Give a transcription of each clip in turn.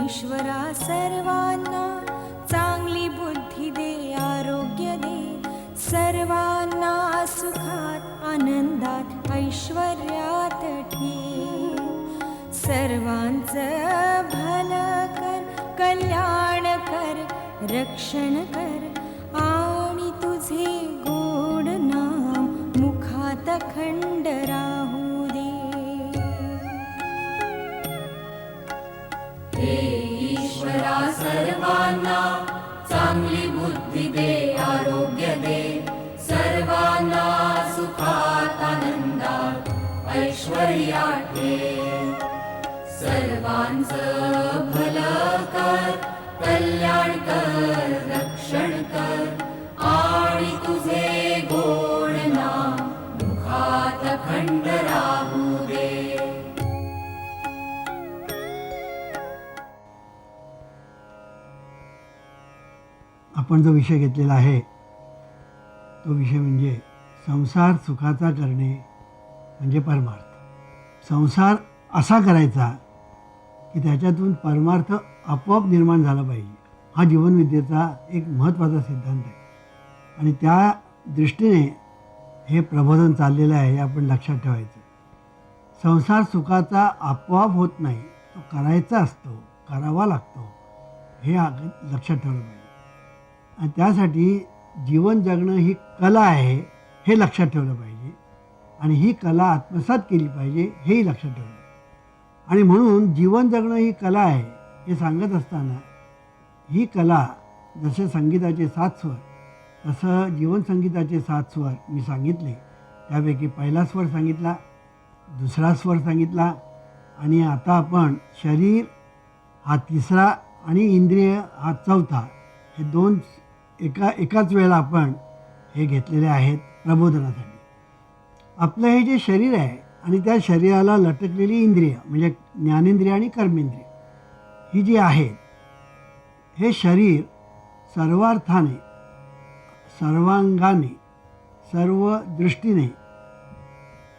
ईश्वरा सर्वांना चांगली बुद्धी दे, आरोग्य दे, सर्वांना सुखात आनंदात ऐश्वर्यात ठेव. सर्वांचं भलं कर, कल्याण कर, रक्षण कर आणि तुझे गोड नाम मुखात अखंड राहू दे. हे ईश्वरा सर्वांना चांगली बुद्धी दे, आरोग्य दे, सर्वांना सुखात आनंदात ऐश्वर्यात ठेव. सर्वांचं भलं कर, कल्याण कर, रक्षण कर आणि तुझे गोड नाम मुखात अखंड राहू दे. आपण जो विषय घेतलेला आहे तो विषय म्हणजे संसार सुखाचा करणे म्हणजे परमार्थ. संसार असा करायचा की त्याच्यातून परमार्थ आपोआप निर्माण झाला पाहिजे. हा जीवनविद्येचा एक महत्त्वाचा सिद्धांत आहे आणि त्या दृष्टीने हे प्रबोधन चाललेलं आहे, हे आपण लक्षात ठेवायचं. संसार सुखाचा आपोआप होत नाही, तो करायचा असतो, करावा लागतो, हे लक्षात ठेवलं पाहिजे. आणि त्यासाठी जीवन जगणं ही कला आहे हे लक्षात ठेवलं पाहिजे आणि ही कला आत्मसात केली पाहिजे हेही लक्षात ठेवलं पाहिजे. आणि म्हणून जीवन जगणं ही कला आहे हे सांगत असताना ही कला जसे संगीताचे 7 स्वर तसं जीवनसंगीताचे 7 स्वर मी सांगितले. त्यापैकी पहिला स्वर सांगितला, दुसरा स्वर सांगितला आणि आता आपण शरीर हा तिसरा आणि इंद्रिय हा चौथा, हे दोन एकाच वेळेला आपण हे घेतलेले आहेत प्रबोधनासाठी. आपलं हे जे शरीर आहे आणि त्या शरीराला लटकलेली इंद्रिय म्हणजे ज्ञानेंद्रिय आणि कर्मेंद्रिय ही जी आहेत, हे शरीर सर्वार्थाने, सर्वांगाने, सर्व दृष्टीने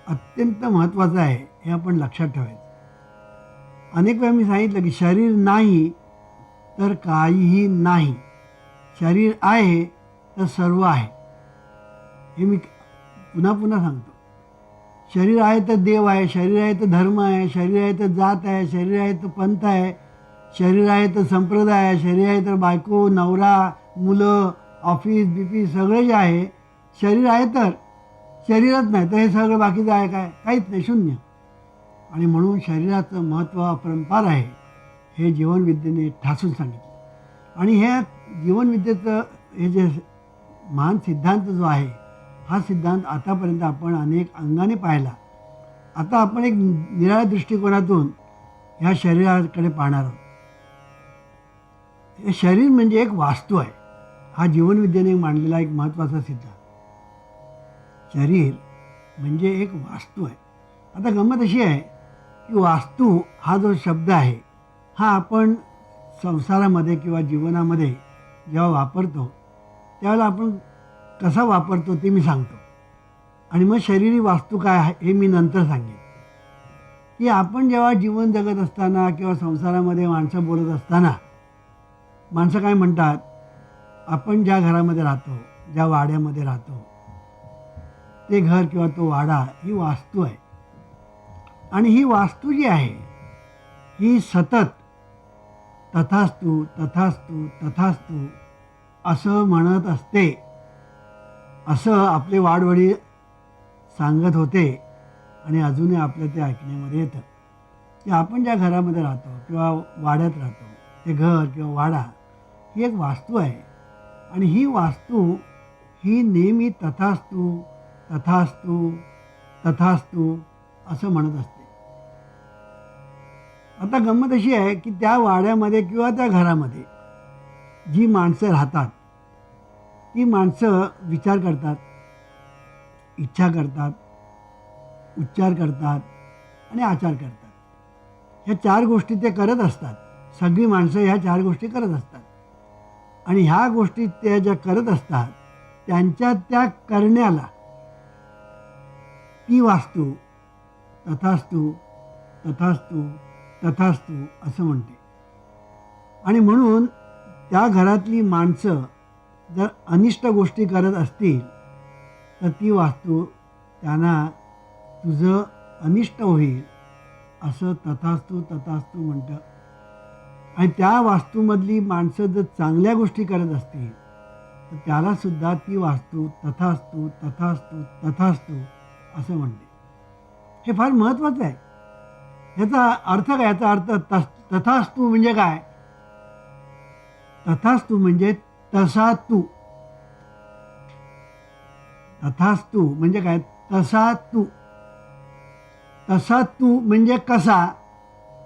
अत्यंत महत्त्वाचं आहे हे आपण लक्षात ठेवायचं. अनेक वेळा मी सांगितलं की शरीर नाही तर काहीही नाही, शरीर आहे तर सर्व आहे. हे मी पुन्हा पुन्हा सांगतो. शरीर आहे तर देव आहे, शरीर आहे तर धर्म आहे, शरीर आहे तर जात आहे, शरीर आहे तर पंथ आहे, शरीर आहे तर संप्रदाय आहे, शरीर आहे तर बायको, नवरा, मुलं, ऑफिस बिफिस सगळे जे आहे, शरीर आहे तर शरीरच नाही तर हे सगळं बाकीचं आहे काय? काहीच नाही, शून्य. आणि म्हणून शरीराचं महत्त्व अपरंपार आहे हे जीवनविद्येने ठासून सांगितलं. आणि हे जीवनविद्येचं हे जे महान सिद्धांत जो आहे, हा सिद्धांत आतापर्यंत आपण अनेक अंगाने पाहिला. आता आपण एक निराळ्या दृष्टिकोनातून ह्या शरीराकडे पाहणार आहोत. हे शरीर म्हणजे एक वास्तू आहे, हा जीवनविद्येने मांडलेला एक महत्त्वाचा सिद्धांत. शरीर म्हणजे एक वास्तू आहे. आता गंमत अशी आहे की वास्तू हा जो शब्द आहे हा आपण संसारामध्ये किंवा जीवनामध्ये जेव्हा वापरतो त्यावेळेला आपण कसा वापरतो ते मी सांगतो आणि मग शरीरी वास्तू काय आहे हे मी नंतर सांगेन. की आपण जेव्हा जीवन जगत असताना किंवा संसारामध्ये माणसं बोलत असताना माणसं काय म्हणतात, आपण ज्या घरामध्ये राहतो, ज्या वाड्यामध्ये राहतो, ते घर किंवा तो वाडा ही वास्तू आहे. आणि ही वास्तू जी आहे ही सतत तथास्तु तथास्तु तथास्तु असं म्हणत असते, असं आपले वाडवडील सांगत होते आणि अजूनही आपलं ते ऐकण्यामध्ये येतं. की आपण ज्या घरामध्ये राहतो किंवा वाड्यात राहतो, ते घर किंवा वाडा ही एक वास्तू आहे आणि ही वास्तू ही नेहमी तथास्तु तथास्तु तथास्तु असं म्हणत असते. आता गंमत अशी आहे की त्या वाड्यामध्ये किंवा त्या घरामध्ये जी माणसं राहतात ती माणसं विचार करतात, इच्छा करतात, उच्चार करतात आणि आचार करतात. ह्या 4 गोष्टी ते करत असतात. सगळी माणसं ह्या 4 गोष्टी करत असतात आणि ह्या गोष्टी त्या ज्या करत असतात त्यांच्या त्या करण्याला ती वास्तू तथास्तु तथास्तु तथास्तु असं म्हणते. आणि म्हणून त्या घरातली माणसं जर अनिष्ट गोष्टी करत असतील तर ती वास्तू त्यांना तुझं अनिष्ट होईल असं तथास्तु तथास्तु म्हणतं. आणि त्या वास्तूमधली माणसं जर चांगल्या गोष्टी करत असतील तर त्यालासुद्धा ती वास्तू तथास्तु तथास्तु तथास्तु असं म्हणते. हे फार महत्त्वाचं आहे. याचा अर्थ काय? याचा अर्थ तथास्तु म्हणजे काय? तथास्तु म्हणजे तसा तू. तथास्तु म्हणजे काय? तसा तू. तसा तू म्हणजे कसा?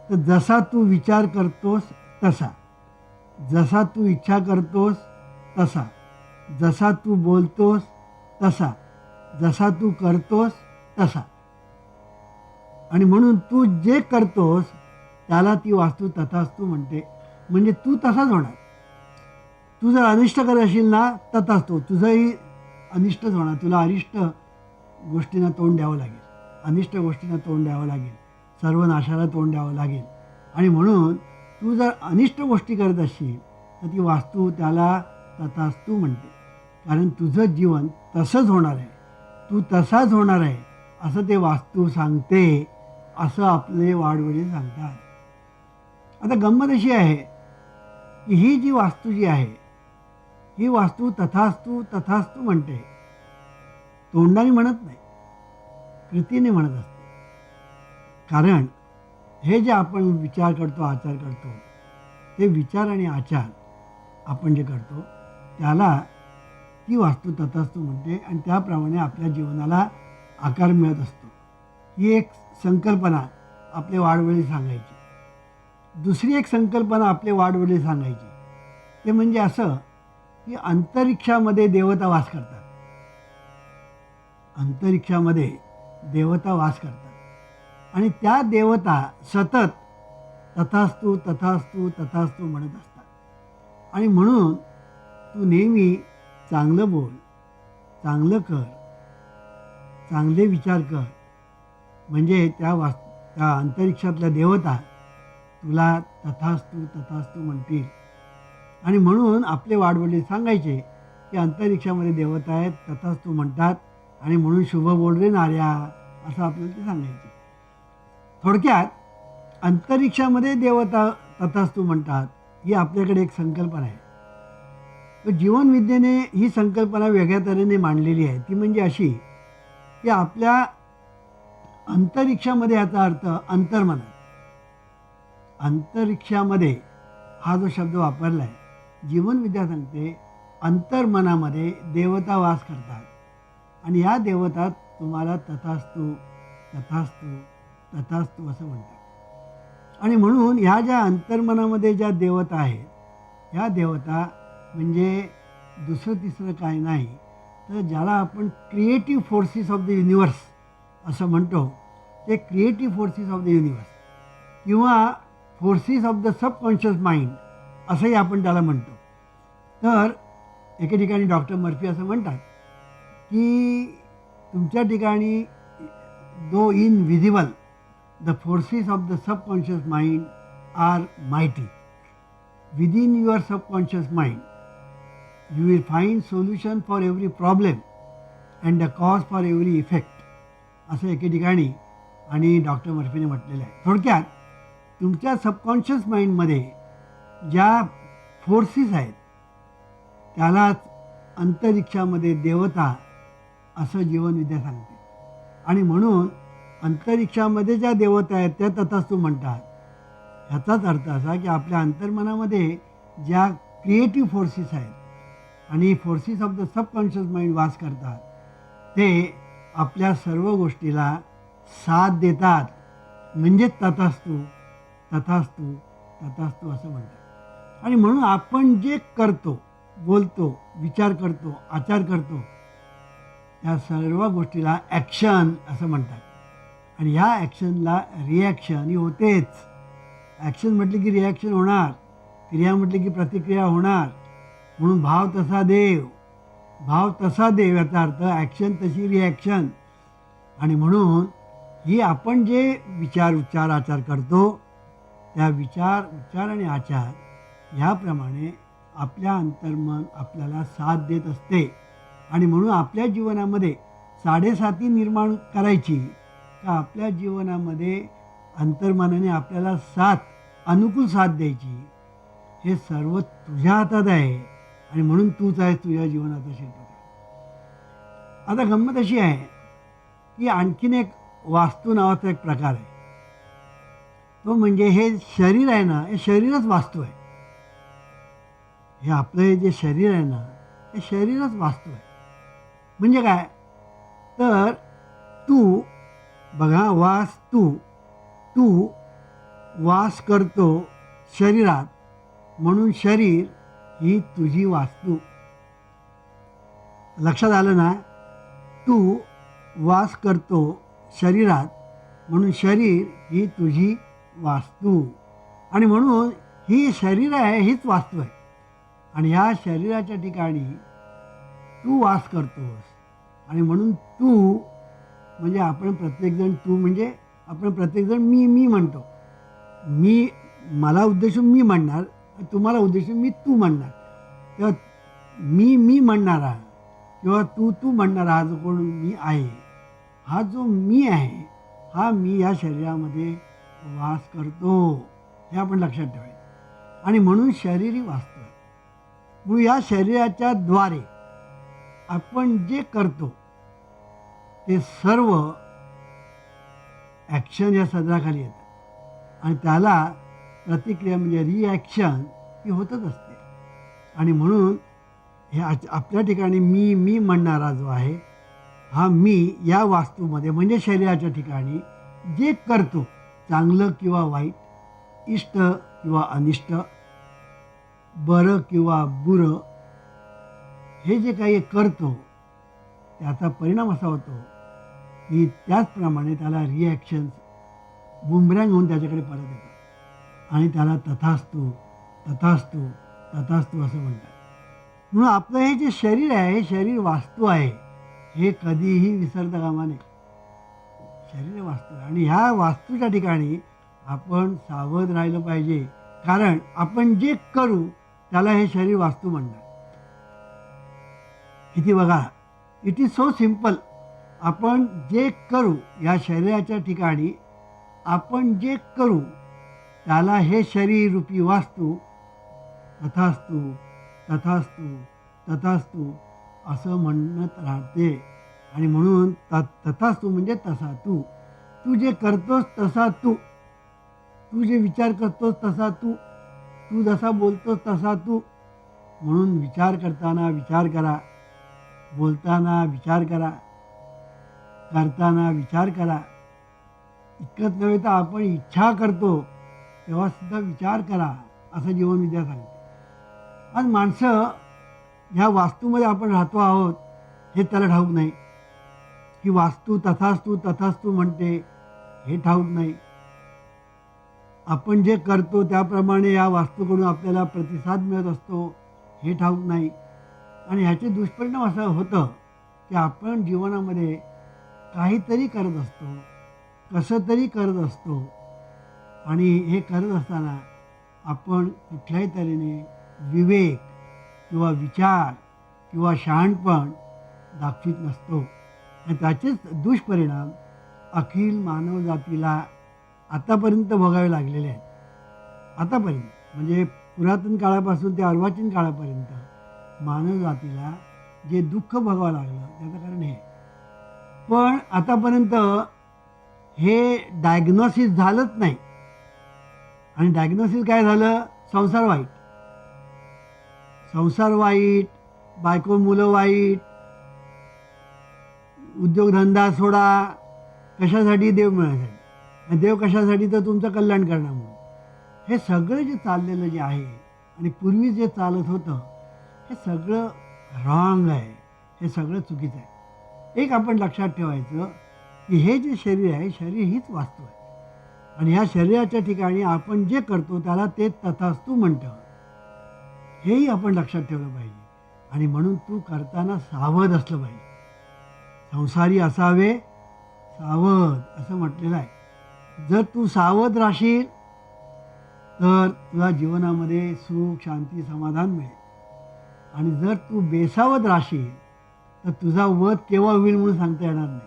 तर जसा तू विचार करतोस तसा, जसा तू इच्छा करतोस तसा, जसा तू बोलतोस तसा, जसा तू करतोस तसा. आणि म्हणून तू जे करतोस त्याला ती वास्तू तथास्तु म्हणते. म्हणजे तू तसाच होणार. तू जर अनिष्ट करत असेल ना तथास्तु, तुझंही अनिष्टच होणार. तुला अरिष्ट गोष्टींना तोंड द्यावं लागेल, अनिष्ट गोष्टींना तोंड द्यावं लागेल, सर्वनाशाला तोंड द्यावं लागेल. आणि म्हणून तू जर अनिष्ट गोष्टी करत असशील तर ती वास्तू त्याला तथास्तु म्हणते. कारण तुझं जीवन तसंच होणार आहे, तू तसाच होणार आहे असं ते वास्तू सांगते, असं आपले वाडवडील सांगतात. आता गंमत अशी आहे की ही जी वास्तू जी आहे ही वास्तू तथास्तु तथास्तु म्हणते. तोंडाने म्हणत नाही, कृतीने म्हणत असते. कारण हे जे आपण विचार करतो, आचार करतो, ते विचार आणि आचार आपण जे करतो त्याला ती वास्तू तथास्तु म्हणते. आणि त्याप्रमाणे आपल्या जीवनाला आकार मिळत असतो. ही एक संकल्पना आपले वाडवडील सांगायची. दुसरी एक संकल्पना आपले वाडवडील सांगायची ते म्हणजे असं की अंतरिक्षामध्ये देवता वास करतात. अंतरिक्षामध्ये देवता वास करतात आणि त्या देवता सतत तथास्तु तथास्तु तथास्तु म्हणत असतात. आणि म्हणून तू नेहमी चांगलं बोल, चांगलं कर, चांगले विचार कर, म्हणजे त्या अंतरिक्षातल्या देवता तुला तथास्तु तथास्तु म्हणतील. आणि म्हणून आपले वाडवडील सांगायचे की अंतरिक्षामध्ये देवता आहेत, तथास्तु म्हणतात, आणि म्हणून शुभ बोल रे नार्या असं आपल्याला ते सांगायचे. थोडक्यात अंतरिक्षामध्ये देवता तथास्तु म्हणतात ही आपल्याकडे एक संकल्पना आहे. तर जीवनविद्येने ही संकल्पना वेगळ्या तऱ्हेने मांडलेली आहे. ती म्हणजे अशी की आपल्या अंतरिक्षामध्ये याचा अर्थ अंतर्मन. अंतरिक्षामध्ये हा जो शब्द वापरला आहे, जीवनविद्या सांगते अंतर्मनामध्ये देवता वास करतात आणि या देवता तुम्हाला तथास्तु तथास्तु तथास्तु असं म्हणतात. आणि म्हणून ह्या ज्या अंतर्मनामध्ये ज्या देवता आहेत, ह्या देवता म्हणजे दुसरं तिसरं काय नाही तर ज्याला आपण creative forces of the universe असं म्हणतो, ते creative forces of the universe किंवा forces of the subconscious mind असंही आपण त्याला म्हणतो. तर एके ठिकाणी डॉक्टर मर्फी असं म्हणतात की तुमच्या ठिकाणी though invisible the forces of the subconscious mind are mighty. Within your subconscious mind you will find solution for every problem and a cause for every effect असं एके ठिकाणी आणि डॉक्टर मर्फीने म्हटलेलं आहे. थोडक्यात तुमच्या सबकॉन्शियस माइंडमध्ये ज्या फोर्सेस आहेत त्यालाच अंतरिक्षामध्ये देवता असं जीवनविद्या सांगते. आणि म्हणून अंतरिक्षामध्ये ज्या देवता आहेत त्या तथास्तु म्हणतात. ह्याचाच अर्थ असा की आपल्या अंतर्मनामध्ये ज्या क्रिएटिव्ह फोर्सेस आहेत आणि forces of the subconscious mind वास करतात ते आपल्या सर्व गोष्टीला साथ देतात. म्हणजे तथास्तु तथास्तु तथास्तु असं म्हणतात. आणि म्हणून आपण जे करतो, बोलतो, विचार करतो, आचार करतो त्या सर्व गोष्टीला ॲक्शन असं म्हणतात. आणि ह्या ॲक्शनला रिॲक्शन ही होतेच. ॲक्शन म्हटली की रिॲक्शन होणार, क्रिया म्हटली की प्रतिक्रिया होणार. म्हणून भाव तसा देव, भाव तसा देव याचा अर्थ ॲक्शन तशी रिॲक्शन. आणि म्हणून ही आपण जे विचार, उच्चार, आचार करतो त्या विचार, उच्चार आणि आचार याप्रमाणे आपल्या अंतर्मन आपल्याला साथ देत असते. आणि म्हणून आपल्या जीवनामध्ये साडेसाती निर्माण करायची का आपल्या जीवनामध्ये अंतर्मनाने आपल्याला अनुकूल साथ द्यायची, हे सर्व तुझ्या हातात आहे. आणि म्हणून तूच आहेस तुझ्या जीवनाचा शिल्पकार. आता गंमत अशी आहे की आणखीन एक वास्तू नावाचा एक प्रकार आहे. तो म्हणजे हे शरीर आहे ना, हे शरीरच वास्तू आहे. हे आपलं हे जे शरीर आहे ना, हे शरीरच वास्तू आहे. म्हणजे काय तर तू बघा, तू वास करतो शरीरात, म्हणून शरीर ही तुझी वास्तू. लक्षात आलं ना? तू वास करतो शरीरात, म्हणून शरीर ही तुझी वास्तू. आणि म्हणून ही शरीर आहे, हीच वास्तू आहे. आणि ह्या शरीराच्या ठिकाणी तू वास करतोस. आणि म्हणून तू म्हणजे आपण प्रत्येकजण मी म्हणतो. मला उद्देशून मी म्हणणार, तुम्हाला उद्देशून तू म्हणणार. तेव्हा मी म्हणणारा किंवा तू म्हणणारा हा जो कोण मी आहे, हा जो मी आहे, हा मी या शरीरामध्ये वास करतो. हे आपण लक्षात ठेवायचं. आणि म्हणून शरीर ही वास्तू आहे. म्हणून या शरीराच्या द्वारे आपण जे करतो ते सर्व ॲक्शन या सदराखाली येतं. आणि त्याला प्रतिक्रिया म्हणजे रिॲक्शन ही होतच असते. आणि म्हणून हे आपल्या ठिकाणी मी म्हणणारा जो आहे, हा मी या वास्तूमध्ये म्हणजे शरीराच्या ठिकाणी जे करतो, चांगलं किंवा वाईट, इष्ट किंवा अनिष्ट, बरं किंवा बुरं, हे जे काही करतो त्याचा परिणाम असा होतो की त्याचप्रमाणे त्याला रिॲक्शन्स बुमरँग होऊन त्याच्याकडे परत येतात. आणि त्याला तथास्तु तथास्तु तथास्तु असं म्हणतात. म्हणून आपलं हे जे शरीर आहे, हे शरीर वास्तू आहे, हे कधीही विसरता कामा नये. शरीर वास्तू आहे. आणि ह्या वास्तूच्या ठिकाणी आपण सावध राहिलं पाहिजे. कारण आपण जे करू त्याला हे शरीर वास्तू म्हणणार. किती बघा, इट इज सो सिम्पल. आपण जे करू या शरीराच्या ठिकाणी आपण जे करू त्याला हे शरीर रूपी वास्तू तथास्तु तथास्तु तथास्तु असं म्हणत राहते. आणि म्हणून तथास्तु म्हणजे तसा तू. तू जे करतोस तसा तू. तू जे विचार करतोस तसा तू. तू जसा बोलतोस तसा तू. म्हणून विचार करताना विचार करा, बोलताना विचार करा, करताना विचार करा. इतकंच नव्हे तर आपण इच्छा करतो तेव्हा सुद्धा विचार करा, असं जीवनविद्या सांगते. आज माणसं ह्या वास्तूमध्ये आपण राहतो आहोत हे त्याला ठाऊक नाही. की वास्तू तथास्तु तथास्तु म्हणते हे ठाऊक नाही. आपण जे करतो त्याप्रमाणे या वास्तूकडून आपल्याला प्रतिसाद मिळत असतो हे ठाऊक नाही. आणि ह्याचे दुष्परिणाम असं होतं की आपण जीवनामध्ये काहीतरी करत असतो, कसं तरी करत असतो. आणि हे करत असताना आपण कुठल्याही तऱ्हेने विवेक किंवा विचार किंवा शहाणपण दाखवित नसतो. आणि त्याचेच दुष्परिणाम अखिल मानवजातीला आतापर्यंत भोगावे लागलेले आहेत. आतापर्यंत म्हणजे पुरातन काळापासून ते अर्वाचीन काळापर्यंत मानवजातीला जे दुःख भोगावं लागलं त्याचं कारण हे. पण आतापर्यंत हे डायग्नॉसिस झालंच नाही. आणि डायग्नॉसिस काय झालं? संसार वाईट, संसार वाईट, बायको मुलं वाईट, उद्योगधंदा सोडा. कशासाठी? देव मिळण्यासाठी. आणि देव कशासाठी? तर तुमचं कल्याण करणार म्हणून. हे सगळं जे चाललेलं जे आहे आणि पूर्वी जे चालत होतं हे सगळं रॉंग आहे, हे सगळं चुकीचं आहे. एक आपण लक्षात ठेवायचं की हे जे शरीर आहे, शरीर हीच वास्तू आहे. आणि ह्या शरीराच्या ठिकाणी आपण जे करतो त्याला ते तथास्तु म्हणतं, हेही आपण लक्षात ठेवलं पाहिजे. आणि म्हणून तू करताना सावध असलं पाहिजे. संसारी असावे सावध असं म्हटलेलं आहे. जर तू सावध राहशील तर तुला जीवनामध्ये सुख शांती समाधान मिळेल. आणि जर तू बेसावध राहशील तर तुझा वध केव्हा होईल म्हणून सांगता येणार नाही.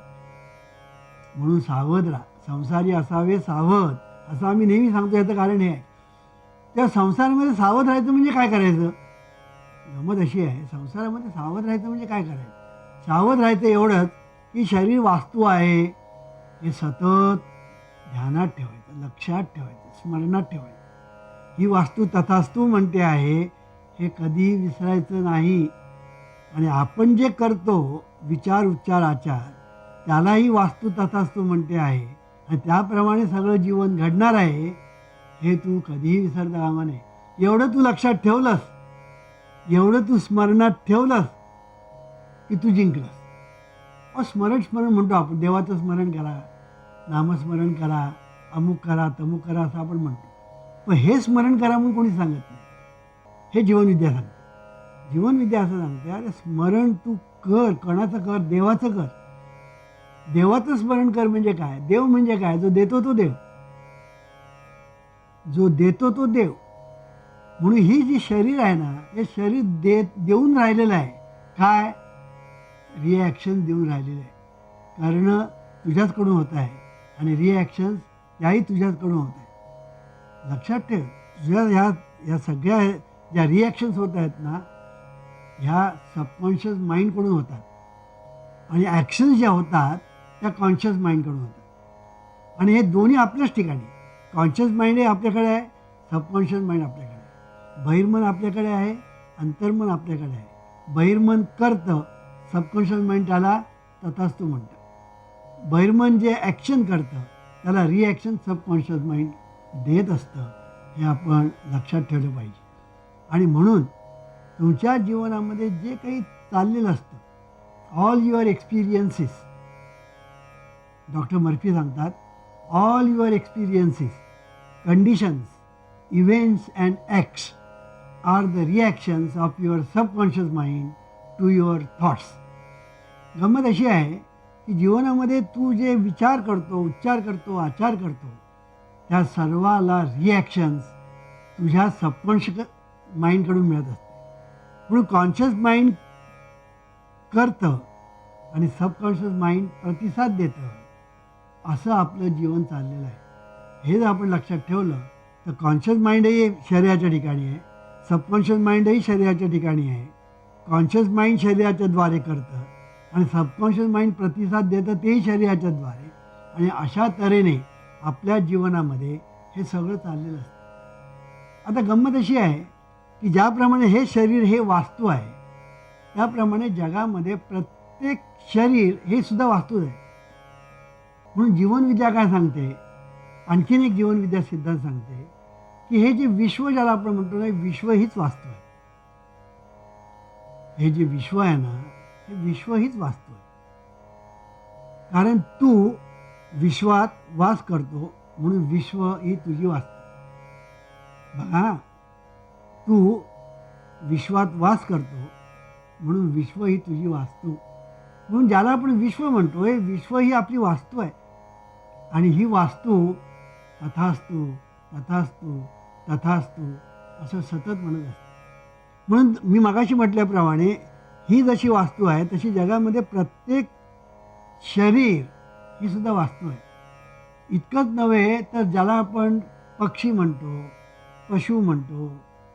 म्हणून सावध राहा. संसारी असावे सावध, असं आम्ही नेहमी सांगतो. याचं कारण हे आहे, त्या संसारामध्ये सावध राहायचं म्हणजे काय करायचं. गमत अशी आहे, संसारामध्ये सावध राहायचं म्हणजे काय करायचं. सावध राहायचं एवढंच की शरीर वास्तू आहे हे सतत ध्यानात ठेवायचं, लक्षात ठेवायचं, स्मरणात ठेवायचं. ही वास्तू तथास्तू म्हणते आहे हे कधी विसरायचं नाही. आणि आपण जे करतो विचार उच्चार आचार त्यालाही वास्तू तथास्तू म्हणते आहे आणि त्याप्रमाणे सगळं जीवन घडणार आहे हे तू कधीही विसरता कामा नये. एवढं तू लक्षात ठेवलंस, एवढं तू स्मरणात ठेवलंस की तू जिंकलंस. स्मरण म्हणतो आपण, देवाचं स्मरण करा, नामस्मरण करा, अमुक करा तमुक करा असं आपण म्हणतो. पण हे स्मरण करा म्हणून कोणी सांगत नाही. हे जीवनविद्या सांगते. जीवनविद्या असं सांगते, अरे स्मरण तू कर. कोणाचं कर? देवाचं कर. देवाचं स्मरण कर म्हणजे काय? देव म्हणजे काय? जो देतो तो देव, जो देतो तो देव. म्हणून ही जी शरीर आहे ना, हे शरीर देऊन राहिलेलं आहे. काय? रिॲक्शन देऊन राहिलेलं आहे. कारण तुझ्याचकडून होत आहे आणि रिॲक्शन्स याही तुझ्याचकडून होत आहे. लक्षात ठेव, तुझ्या ह्या सगळ्या ज्या रिॲक्शन्स होत आहेत ना, ह्या सबकॉन्शियस माइंडकडून होतात आणि ॲक्शन्स ज्या होतात त्या कॉन्शियस माइंडकडून होतात. आणि हे दोन्ही आपल्याच ठिकाणी. कॉन्शियस माइंड हे आपल्याकडे आहे, सबकॉन्शियस माइंड आपल्याकडे आहे. बहिर्मन आपल्याकडे आहे, अंतर्मन आपल्याकडे आहे. बहिर्मन करतं, सबकॉन्शियस माइंड त्याला तथास्तू म्हणतं. बहिर्मन जे ॲक्शन करतं त्याला रिॲक्शन सबकॉन्शियस माइंड देत असतं. हे आपण लक्षात ठेवलं पाहिजे. आणि म्हणून तुमच्या जीवनामध्ये जे काही चाललेलं असतं, all your experiences, doctor Murphy सांगतात, all your experiences, conditions, events and acts are the reactions of your subconscious mind to your thoughts. गंमत अशी आहे की जीवनामध्ये तू जे विचार करतो, उच्चार करतो, आचार करतो, त्या सर्वाला रिॲक्शन्स तुझ्या सबकॉन्शियस माइंडकडून मिळत असते. म्हणून कॉन्शियस माइंड करतं आणि सबकॉन्शियस माइंड प्रतिसाद देतं. असं आपलं जीवन चाललेलं आहे. हे जर आपण लक्षात ठेवलं तर कॉन्शियस माइंडही शरीराच्या ठिकाणी आहे, सबकॉन्शियस माइंडही शरीराच्या ठिकाणी आहे. कॉन्शियस माइंड शरीराच्या द्वारे करतं आणि सबकॉन्शियस माइंड प्रतिसाद देतं तेही शरीराच्या द्वारे. आणि अशा तऱ्हेने आपल्या जीवनामध्ये हे सगळं चाललेलं असतं. आता गंमत अशी आहे की ज्याप्रमाणे हे शरीर हे वास्तू आहे, त्याप्रमाणे जगामध्ये प्रत्येक शरीर हे सुद्धा वास्तूच आहे. म्हणून जीवनविद्या काय सांगते, आणखीन एक जीवनविद्या सिद्धांत सांगते की हे जे विश्व ज्याला आपण म्हणतो ना, विश्व हीच वास्तू आहे. हे जे विश्व आहे ना, हे विश्व हीच वास्तू आहे. कारण तू विश्वात वास करतो म्हणून विश्व ही तुझी वास्तू. बघा, तू विश्वात वास करतो म्हणून विश्व ही तुझी वास्तू. म्हणून ज्याला आपण विश्व म्हणतो, हे विश्व ही आपली वास्तू आहे. आणि ही वास्तू तथास्तू तथास्तू तथास्तू असं सतत म्हणत असते. म्हणून मी मगाशी म्हटल्याप्रमाणे ही जशी वास्तू आहे तशी जगामध्ये प्रत्येक शरीर ही सुद्धा वास्तू आहे. इतकंच नव्हे तर ज्याला आपण पक्षी म्हणतो, पशु म्हणतो,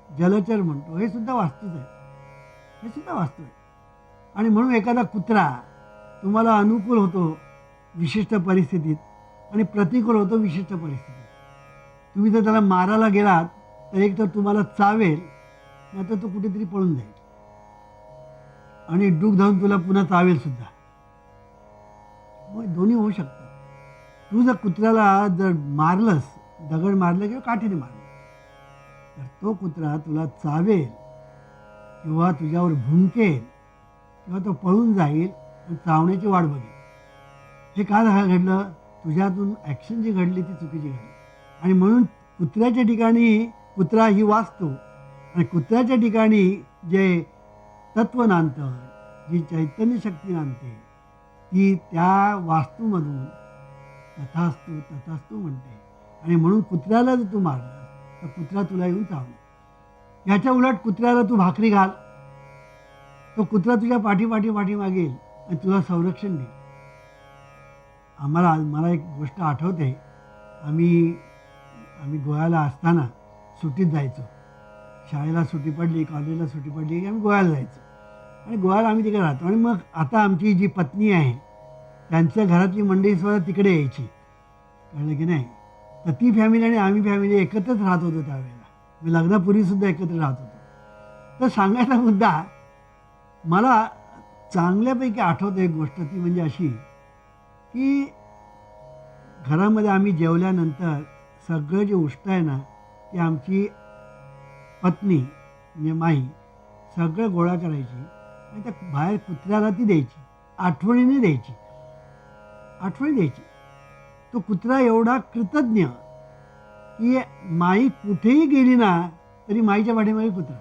जलचर म्हणतो, हे सुद्धा वास्तूच आहे. हे सुद्धा वास्तू आहे. आणि म्हणून एखादा कुत्रा तुम्हाला अनुकूल होतो विशिष्ट परिस्थितीत आणि प्रतिकूल होतो विशिष्ट परिस्थितीत. तुम्ही जर त्याला मारायला गेलात तर एक तर तुम्हाला चावेल, नाही तर तो कुठेतरी पळून जाईल आणि डूक धरून तुला पुन्हा चावेल सुद्धा. मग दोन्ही होऊ शकतं. तू जर कुत्र्याला जर मारलंस, दगड मारलं किंवा काठीने मारलं, तर तो कुत्रा तुला चावेल किंवा तुझ्यावर भुंकेल किंवा तो पळून जाईल आणि चावण्याची वाट बघेल. हे का घडलं? तुझ्यातून ॲक्शन जी घडली ती चुकीची घडली. आणि म्हणून कुत्र्याच्या ठिकाणी कुत्रा ही वास्तू आणि कुत्र्याच्या ठिकाणी जे तत्व नांदतं, जी चैतन्य शक्ती नांदते, ती त्या वास्तूमधून तथास्तू तथास्तू म्हणते. आणि म्हणून कुत्र्याला जर तू मारलं तर कुत्रा तुला येऊन चावणार. याच्या उलट कुत्र्याला तू भाकरी घाल, तो कुत्रा तुझ्या पाठी मागेल आणि तुला संरक्षण देईल. मला एक गोष्ट आठवते. आम्ही गोव्याला असताना सुट्टीत जायचो. शाळेला सुट्टी पडली, कॉलेजला सुट्टी पडली की आम्ही गोव्याला जायचो आणि गोव्याला आम्ही तिकडे राहतो. आणि मग आता आमची जी पत्नी आहे त्यांच्या घरातली मंडळी सुद्धा तिकडे यायची, कळलं की नाही. तर ती फॅमिली आणि आम्ही फॅमिली एकत्रच राहत होतो त्यावेळेला. मी लग्नापूर्वीसुद्धा एकत्र राहत होतो. तर सांगायचा मुद्दा, मला चांगल्यापैकी आठवतं एक गोष्ट, ती म्हणजे अशी की घरामध्ये आम्ही जेवल्यानंतर सगळं जे उष्ट आहे ना ती आमची पत्नी म्हणजे माई सगळं गोळा करायची आणि त्या बाहेर कुत्र्याला ती द्यायची, आठवणीने द्यायची. तो कुत्रा एवढा कृतज्ञ की माई कुठेही गेली ना तरी माईच्या पाठीमागे कुत्रा.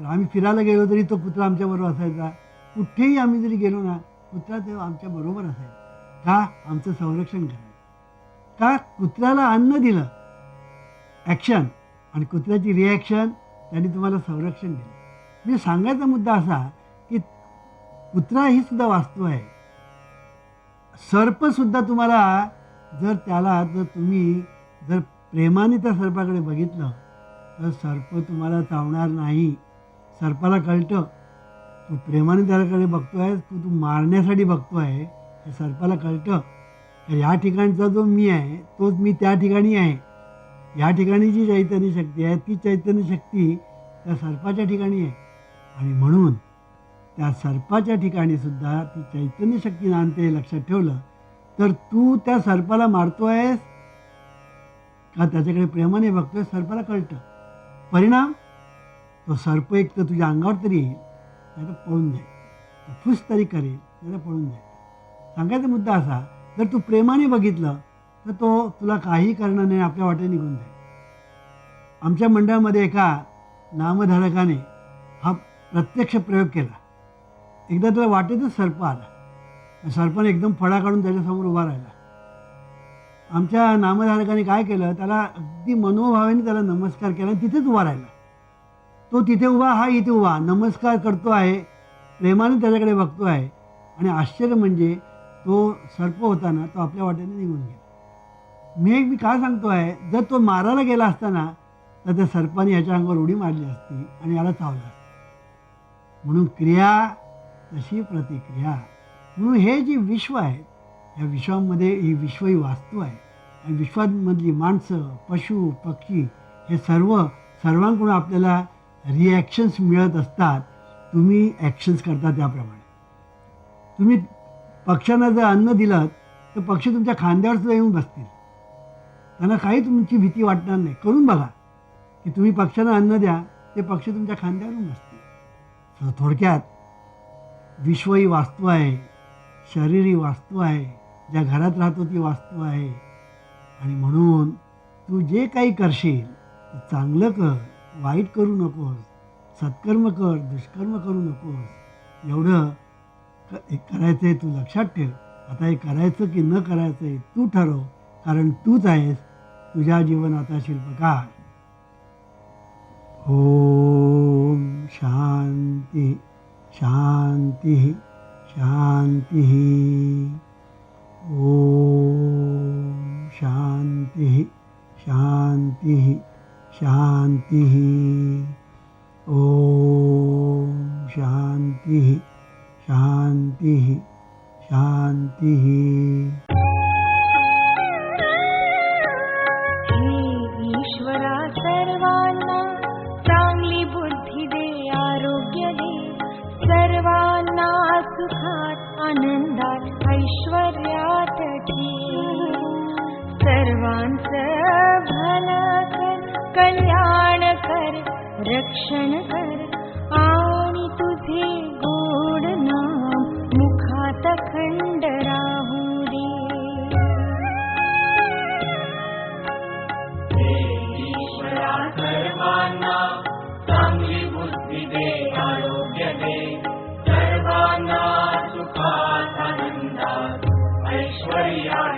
आम्ही फिरायला गेलो तरी तो कुत्रा आमच्याबरोबर असायचा. कुठेही आम्ही जरी गेलो ना कुत्रा तेव्हा आमच्या बरोबर असायचा. का? आमचं संरक्षण करायचं. का? कुत्र्याला अन्न दिलं, ॲक्शन, आणि कुत्र्याची रिॲक्शन, त्यांनी तुम्हाला संरक्षण दिलं. म्हणजे सांगायचा मुद्दा असा की कुत्रा ही सुद्धा वास्तू आहे. सर्पसुद्धा तुम्हाला जर तुम्ही प्रेमाने त्या सर्पाकडे बघितलं तर सर्प तुम्हाला चावणार नाही. सर्पाला कळतं तू प्रेमाने त्याच्याकडे बघतो आहे, तू मारण्यासाठी बघतो आहे, हे सर्पाला कळतं. तर या ठिकाणचा जो मी आहे तोच मी त्या ठिकाणी आहे. या ठिकाणी जी चैतन्य शक्ती आहे ती चैतन्य शक्ती त्या सर्पाच्या ठिकाणी आहे. आणि म्हणून त्या सर्पाच्या ठिकाणी सुद्धा ती चैतन्य शक्ती नांदते. लक्षात ठेवलं तर तू त्या सर्पाला मारतो आहेस का त्याच्याकडे प्रेमाने बघतोय, सर्पाला कळतं. परिणाम, तो सर्प एक तर तुझ्या अंगावर तरी येईल नाही तर पळून जाईल, तो फुस तरी करेल नाही तर पळून जाईल. सांगायचा मुद्दा असा, जर तू प्रेमाने बघितलं तर तो तुला काही करणार नाही, आपल्या वाटेने निघून जाईल. आमच्या मंडळामध्ये एका नामधारकाने हा प्रत्यक्ष प्रयोग केला. एकदा त्याला वाटेतच सर्प आला. सर्पाने एकदम फळा काढून त्याच्यासमोर उभा राहिला. आमच्या नामधारकाने काय केलं, त्याला अगदी मनोभावाने त्याला नमस्कार केला आणि तिथेच उभा राहिला. तो तिथे उभा, हा इथे उभा, नमस्कार करतो आहे, प्रेमाने त्याच्याकडे बघतो आहे. आणि आश्चर्य म्हणजे तो सर्प होता ना तो आपल्या वाटेने निघून गेला. मी काय सांगतो आहे, जर तो मारायला गेला असताना तर त्या सर्पाने ह्याच्या अंगावर उडी मारली असती आणि याला चावलं असतं. म्हणून क्रिया तशी प्रतिक्रिया. म्हणून हे जे विश्व आहे, या विश्वामध्ये ही विश्व ही वास्तू आहे. आणि विश्वामधली माणसं, पशु, पक्षी हे सर्वांकडून आपल्याला रिॲक्शन्स मिळत असतात. तुम्ही ॲक्शन्स करता त्याप्रमाणे. तुम्ही पक्ष्यांना जर अन्न दिलं तर पक्षी तुमच्या खांद्यावर सुद्धा येऊन बसतील, त्यांना काही तुमची भीती वाटणार नाही. करून बघा की तुम्ही पक्ष्यांना अन्न द्या, ते पक्षी तुमच्या खांद्यावरून बसतील. थोडक्यात विश्व ही वास्तू आहे, शरीर ही वास्तू आहे, ज्या घरात राहतो ती वास्तू आहे. आणि म्हणून तू जे काही करशील ते चांगलं कर, वाईट करू नकोस, सत्कर्म कर, दुष्कर्म करू नकोस. एवढं करायचं आहे तू लक्षात ठेव. आता हे करायचं की न करायचं आहे तू ठरव, कारण तूच आहेस तुझ्या जीवनाचा शिल्पकार. ओम शांती शांती शांती. ओम शांती शांती शांती. ओम शांती शांती शांती. हे ईश्वरा सर्वांना चांगली बुद्धी दे, आरोग्य दे, सर्वांना सुखात आनंदात ऐश्वर्यात ठेव. सर्वांचं भलं कर, कल्याण कर, रक्षण कर, आणि तुझे गोड नाम मुखात अखंड राहू दे. ईश्वरा सर्वांना चांगली बुद्धी दे, आरोग्य दे, सर्वांना सुखात आनंदात ऐश्वर्यात